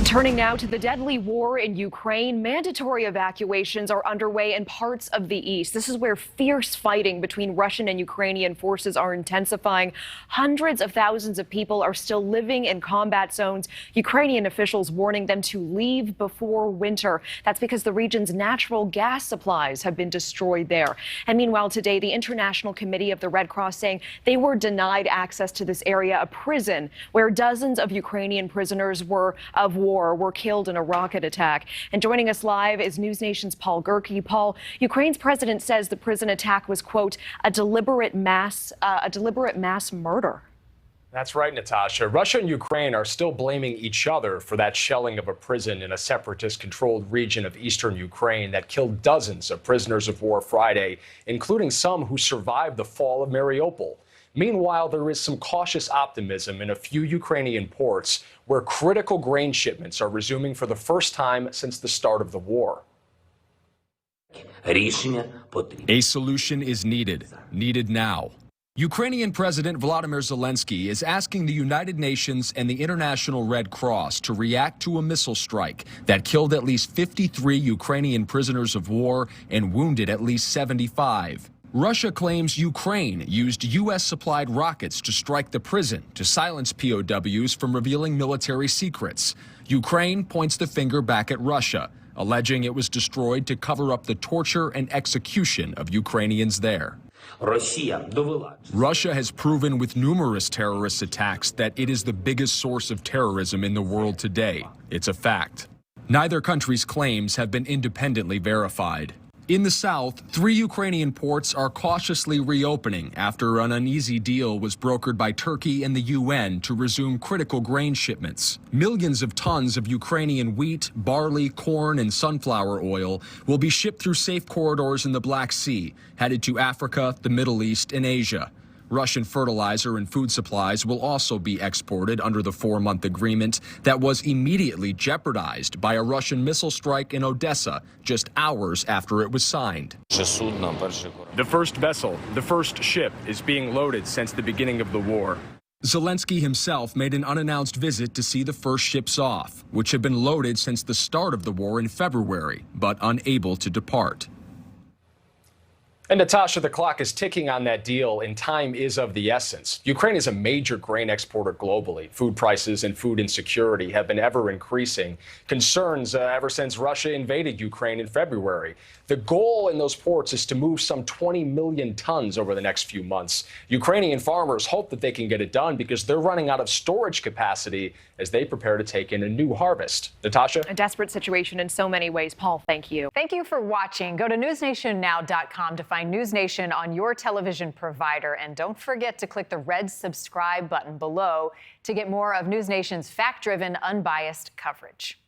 Turning now to the deadly war in Ukraine, mandatory evacuations are underway in parts of the east. This is where fierce fighting between Russian and Ukrainian forces are intensifying. Hundreds of thousands of people are still living in combat zones. Ukrainian officials warning them to leave before winter. That's because the region's natural gas supplies have been destroyed there. And meanwhile, today, the International Committee of the Red Cross saying they were denied access to this area, a prison where dozens of Ukrainian prisoners of war were killed in a rocket attack. And joining us live is NewsNation's Paul Gerke. Paul, Ukraine's president says the prison attack was, quote, a deliberate mass murder. That's right, Natasha. Russia and Ukraine are still blaming each other for that shelling of a prison in a separatist-controlled region of eastern Ukraine that killed dozens of prisoners of war Friday, including some who survived the fall of Mariupol. Meanwhile, there is some cautious optimism in a few Ukrainian ports where critical grain shipments are resuming for the first time since the start of the war. A solution is needed now. Ukrainian President Volodymyr Zelensky is asking the United Nations and the International Red Cross to react to a missile strike that killed at least 53 Ukrainian prisoners of war and wounded at least 75. Russia claims Ukraine used U.S.-supplied rockets to strike the prison to silence POWs from revealing military secrets. Ukraine points the finger back at Russia, alleging it was destroyed to cover up the torture and execution of Ukrainians there. Russia has proven with numerous terrorist attacks that it is the biggest source of terrorism in the world today. It's a fact. Neither country's claims have been independently verified. In the south, 3 Ukrainian ports are cautiously reopening after an uneasy deal was brokered by Turkey and the UN to resume critical grain shipments. Millions of tons of Ukrainian wheat, barley, corn, and sunflower oil will be shipped through safe corridors in the Black Sea, headed to Africa, the Middle East, and Asia. Russian fertilizer and food supplies will also be exported under the 4-month agreement that was immediately jeopardized by a Russian missile strike in Odessa just hours after it was signed. The first vessel, the first ship, is being loaded since the beginning of the war. Zelensky himself made an unannounced visit to see the first ships off, which had been loaded since the start of the war in February, but unable to depart. And Natasha, the clock is ticking on that deal, and time is of the essence. Ukraine is a major grain exporter globally. Food prices and food insecurity have been ever increasing. Concerns ever since Russia invaded Ukraine in February. The goal in those ports is to move some 20 million tons over the next few months. Ukrainian farmers hope that they can get it done because they're running out of storage capacity as they prepare to take in a new harvest. Natasha? A desperate situation in so many ways. Paul, thank you. Thank you for watching. Go to newsnationnow.com to find News Nation on your television provider. And don't forget to click the red subscribe button below to get more of News Nation's fact-driven, unbiased coverage.